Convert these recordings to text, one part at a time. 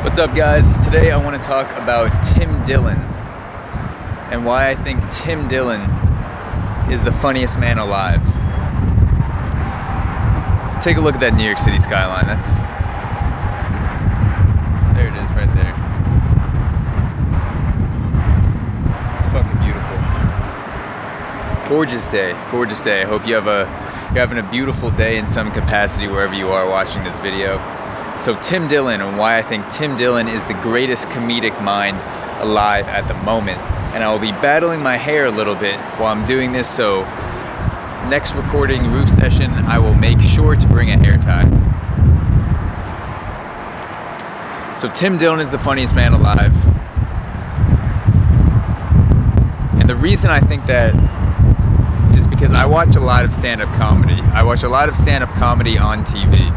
What's up, guys? Today I want to talk about Tim Dillon and why I think Tim Dillon is the funniest man alive. Take a look at that New York City skyline. There it is right there. It's fucking beautiful. Gorgeous day. I hope you're having a beautiful day in some capacity wherever you are watching this video. So Tim Dillon, and why I think Tim Dillon is the greatest comedic mind alive at the moment. And I will be battling my hair a little bit while I'm doing this, so next recording roof session, I will make sure to bring a hair tie. So Tim Dillon is the funniest man alive. And the reason I think that is because I watch a lot of stand-up comedy. I watch a lot of stand-up comedy on TV.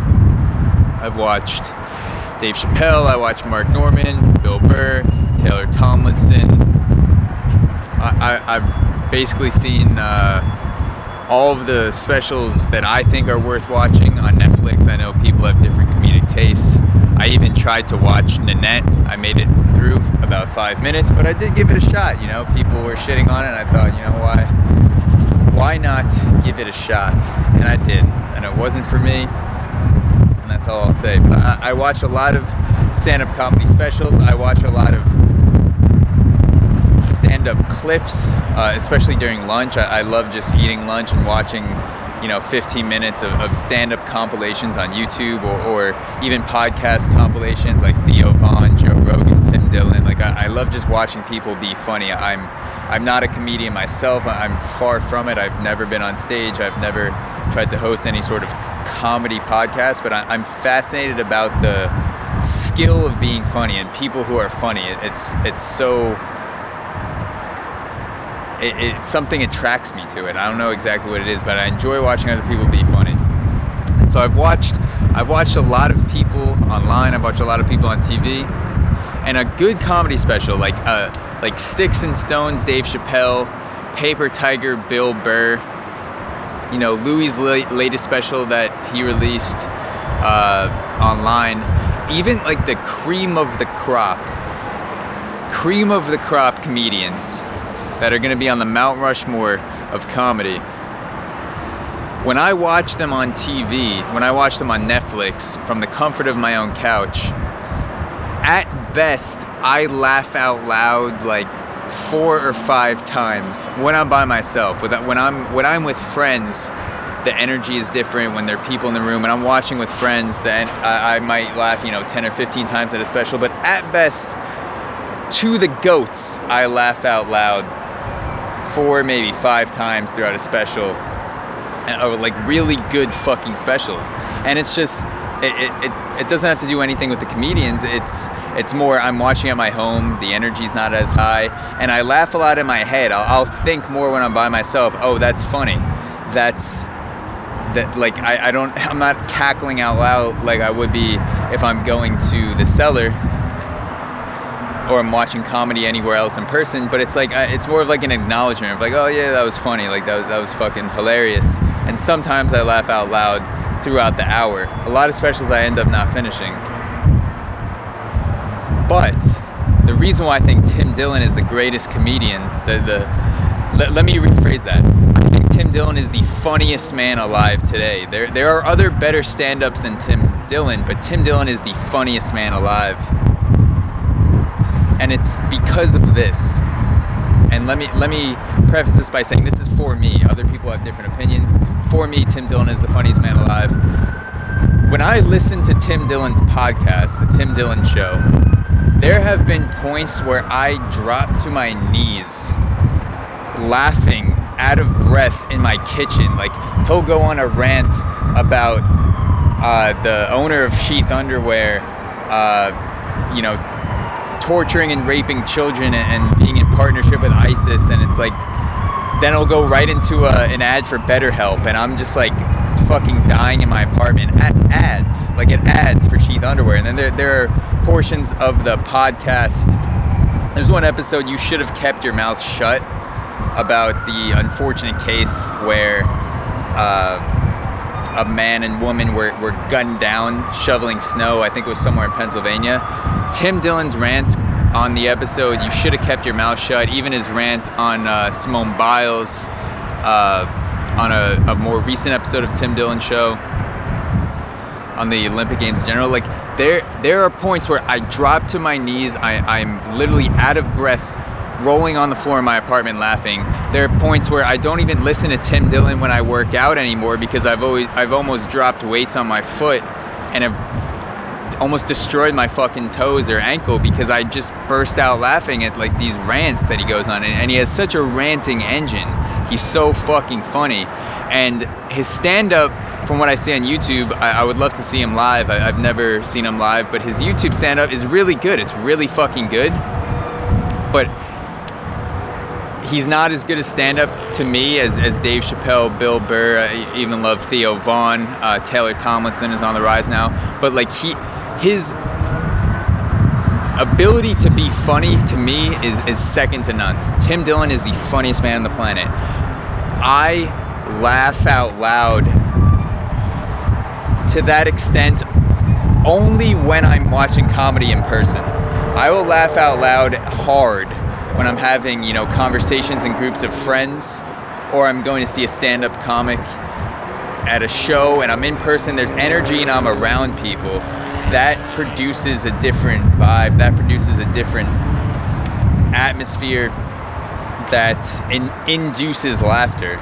I've watched Dave Chappelle, I watched Mark Norman, Bill Burr, Taylor Tomlinson. I've basically seen all of the specials that I think are worth watching on Netflix. I know people have different comedic tastes. I even tried to watch Nanette. I made it through about 5 minutes, but I did give it a shot. You know, people were shitting on it, and I thought, you know, why not give it a shot? And I did, and it wasn't for me, and that's all I'll say. But I watch a lot of stand-up comedy specials. I watch a lot of stand-up clips, especially during lunch. I love just eating lunch and watching, 15 minutes of stand-up compilations on YouTube or even podcast compilations like Theo Vaughn, Joe Rogan, Tim Dillon. Like I love just watching people be funny. I'm not a comedian myself. I'm far from it. I've never been on stage. I've never tried to host any sort of comedy podcast, but I'm fascinated about the skill of being funny and people who are funny. It's something attracts me to it. I don't know exactly what it is, but I enjoy watching other people be funny. And so I've watched a lot of people online. I've watched a lot of people on TV, and a good comedy special like Sticks and Stones, Dave Chappelle, Paper Tiger, Bill Burr. Louis' latest special that he released online. Even like the cream of the crop comedians that are going to be on the Mount Rushmore of comedy. When I watch them on TV, when I watch them on Netflix, from the comfort of my own couch, at best, I laugh out loud like 4 or 5 times when I'm by myself. When I'm with friends, the energy is different. When there are people in the room and I'm watching with friends, then I might laugh 10 or 15 times at a special. But at best, to the goats, I laugh out loud 4, maybe 5 times throughout a special, or like really good fucking specials. And it's just it doesn't have to do anything with the comedians. It's more I'm watching at my home, the energy's not as high, and I laugh a lot in my head. I'll think more when I'm by myself. Oh, that's funny. I'm not cackling out loud like I would be if I'm going to the cellar or I'm watching comedy anywhere else in person, but it's like it's more of like an acknowledgement of like, oh yeah, that was funny, like that was fucking hilarious. And sometimes I laugh out loud throughout the hour. A lot of specials I end up not finishing. But the reason why I think Tim Dillon is the greatest comedian, let me rephrase that. I think Tim Dillon is the funniest man alive today. There are other better stand-ups than Tim Dillon, but Tim Dillon is the funniest man alive. And it's because of this. And let me preface this by saying this is for me. Other people have different opinions. For me, Tim Dillon is the funniest man alive. When I listen to Tim Dillon's podcast, The Tim Dillon Show, there have been points where I drop to my knees laughing out of breath in my kitchen. Like, he'll go on a rant about the owner of Sheath Underwear, torturing and raping children and being in partnership with ISIS, and it's like, then it'll go right into an ad for BetterHelp, and I'm just like fucking dying in my apartment at ads for Sheath Underwear. And then there are portions of the podcast. There's one episode, You Should Have Kept Your Mouth Shut, about the unfortunate case where a man and woman were gunned down shoveling snow. I think it was somewhere in Pennsylvania. Tim Dillon's rant on the episode, "You should have kept your mouth shut," even his rant on Simone Biles, on a more recent episode of Tim Dillon show, on the Olympic Games in general, like there are points where I drop to my knees, I'm literally out of breath, rolling on the floor in my apartment laughing. There are points where I don't even listen to Tim Dillon when I work out anymore because I've almost dropped weights on my foot and have almost destroyed my fucking toes or ankle because I just burst out laughing at like these rants that he goes on, and he has such a ranting engine. He's so fucking funny, and his stand-up, from what I see on YouTube, I would love to see him live. I've never seen him live, but his YouTube stand-up is really good. It's really fucking good, but he's not as good a stand-up to me as Dave Chappelle, Bill Burr. I even love Theo Vaughn. Taylor Tomlinson is on the rise now, but like his ability to be funny to me is second to none. Tim Dillon is the funniest man on the planet. I laugh out loud to that extent only when I'm watching comedy in person. I will laugh out loud hard when I'm having, conversations in groups of friends, or I'm going to see a stand-up comic at a show and I'm in person, there's energy and I'm around people. That produces a different vibe, that produces a different atmosphere that induces laughter.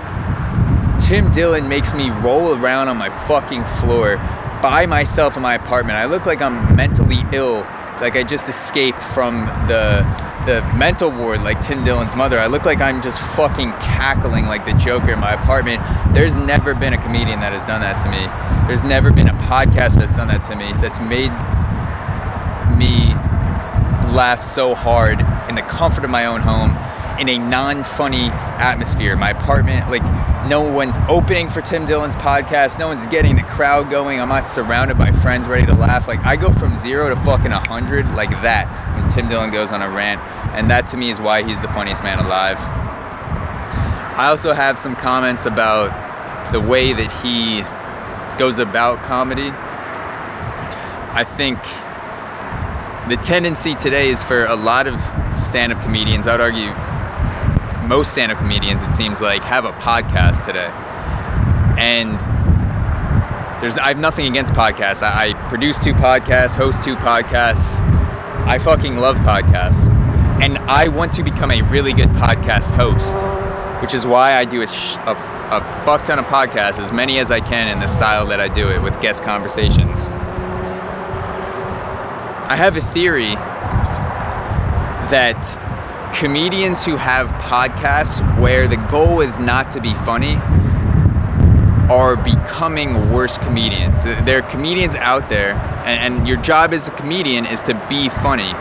Tim Dillon makes me roll around on my fucking floor by myself in my apartment. I look like I'm mentally ill, like I just escaped from the mental ward like Tim Dillon's mother. I look like I'm just fucking cackling like the Joker in my apartment. There's never been a comedian that has done that to me. There's never been a podcast that's done that to me, that's made me laugh so hard in the comfort of my own home, in a non-funny atmosphere. My apartment, like, no one's opening for Tim Dillon's podcast, no one's getting the crowd going, I'm not surrounded by friends ready to laugh. Like, I go from 0 to fucking 100 like that when Tim Dillon goes on a rant, and that to me is why he's the funniest man alive. I also have some comments about the way that he goes about comedy. I think the tendency today is for a lot of stand-up comedians, I would argue most stand-up comedians, it seems like, have a podcast today. And I have nothing against podcasts. I produce 2 podcasts, host 2 podcasts. I fucking love podcasts. And I want to become a really good podcast host, which is why I do a fuck ton of podcasts, as many as I can in the style that I do it, with guest conversations. I have a theory that comedians who have podcasts where the goal is not to be funny are becoming worse comedians. There are comedians out there, and your job as a comedian is to be funny.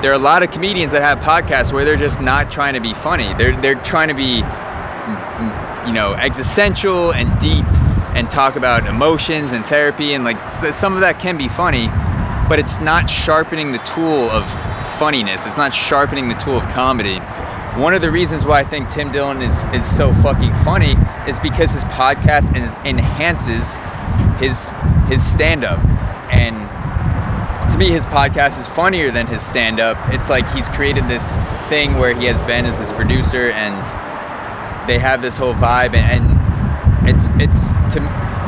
There are a lot of comedians that have podcasts where they're just not trying to be funny. They're trying to be, existential and deep and talk about emotions and therapy, and like some of that can be funny, but it's not sharpening the tool of funniness. It's not sharpening the tool of comedy. One of the reasons why I think Tim Dillon is so fucking funny is because his podcast enhances his stand-up. And to me, his podcast is funnier than his stand-up. It's like he's created this thing where he has Ben as his producer, and they have this whole vibe, and it's to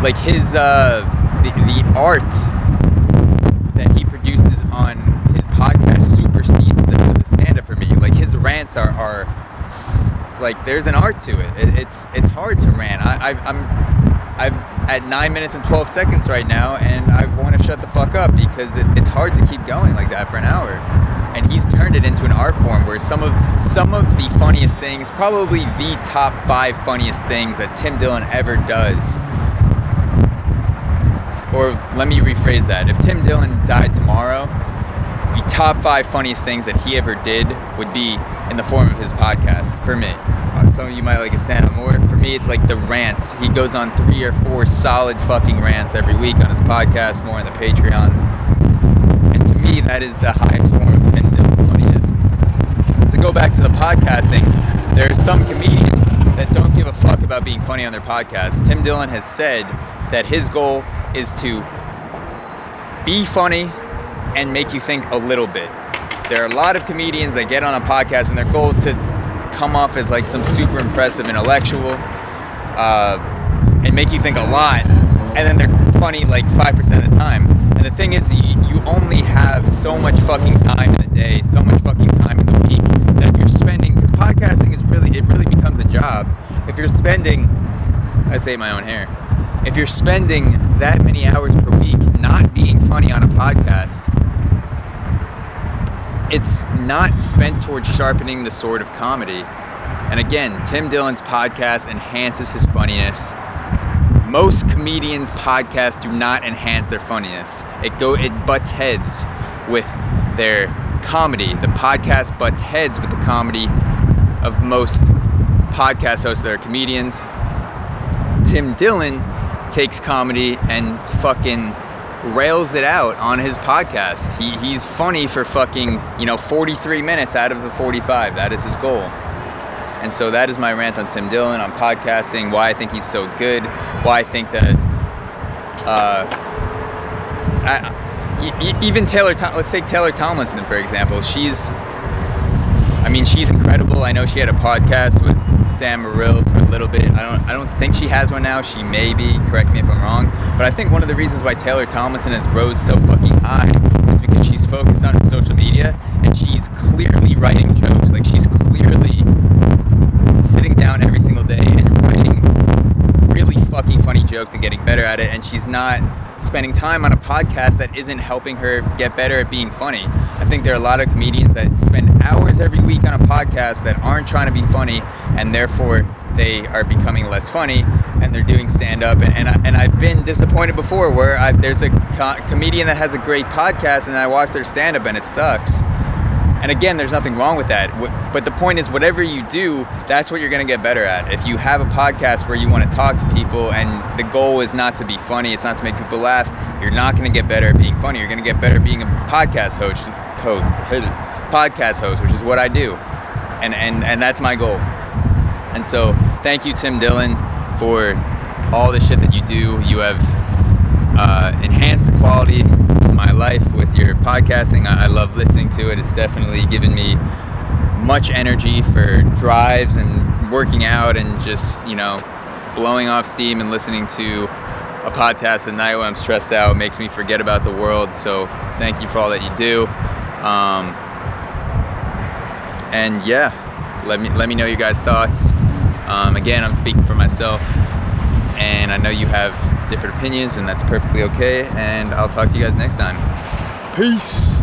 like his the art that he produces on his podcast supersedes the stand-up for me. Like, his rants are like, there's an art to it. It's hard to rant. I'm at 9 minutes and 12 seconds right now, and I want to shut the fuck up because it's hard to keep going like that for an hour. And he's turned it into an art form where some of the funniest things, probably the top 5 funniest things that Tim Dillon ever does. Or let me rephrase that. If Tim Dillon died tomorrow, the top 5 funniest things that he ever did would be in the form of his podcast, for me. Some of you might like his stand-up more. For me, it's like the rants. He goes on 3 or 4 solid fucking rants every week on his podcast, more on the Patreon. And to me, that is the highest form of Tim Dillon funniness. To go back to the podcasting, there are some comedians that don't give a fuck about being funny on their podcast. Tim Dillon has said that his goal is to be funny and make you think a little bit. There are a lot of comedians that get on a podcast and their goal is to come off as like some super impressive intellectual and make you think a lot, and then they're funny like 5% of the time. And the thing is, you only have so much fucking time in the day, so much fucking time in the week, that if you're spending, because podcasting is really becomes a job. If you're spending, I say my own hair, if you're spending that many hours per week not being funny on a podcast, it's not spent towards sharpening the sword of comedy. And again, Tim Dillon's podcast enhances his funniness. Most comedians' podcasts do not enhance their funniness. It butts heads with their comedy. The podcast butts heads with the comedy of most podcast hosts that are comedians. Tim Dillon takes comedy and fucking rails it out on his podcast. He's funny for fucking 43 minutes out of the 45. That is his goal. And so that is my rant on Tim Dillon, on podcasting, why I think he's so good, why I think that even let's take Taylor Tomlinson, for example. She's incredible. I know she had a podcast with Sam Morrill for a little bit. I don't think she has one now. She may be, correct me if I'm wrong. But I think one of the reasons why Taylor Tomlinson has rose so fucking high is because she's focused on her social media and she's clearly writing jokes. Like, she's clearly sitting down every single day and writing really fucking funny jokes and getting better at it, and she's not spending time on a podcast that isn't helping her get better at being funny. I think there are a lot of comedians that spend hours every week on a podcast that aren't trying to be funny, and therefore they are becoming less funny, and they're doing stand-up. And I've been disappointed before where there's a comedian that has a great podcast and I watch their stand-up and it sucks. And again, there's nothing wrong with that. But the point is, whatever you do, that's what you're going to get better at. If you have a podcast where you want to talk to people and the goal is not to be funny, it's not to make people laugh, you're not going to get better at being funny. You're going to get better at being a podcast host, which is what I do. And that's my goal. And so thank you, Tim Dillon, for all the shit that you do. You have enhanced the quality of my life with your podcasting. I love listening to it. It's definitely given me much energy for drives and working out and just, blowing off steam and listening to a podcast at night when I'm stressed out. It makes me forget about the world. So thank you for all that you do. And yeah, let me know your guys' thoughts. Again, I'm speaking for myself, and I know you have different opinions, and that's perfectly okay. And I'll talk to you guys next time. Peace.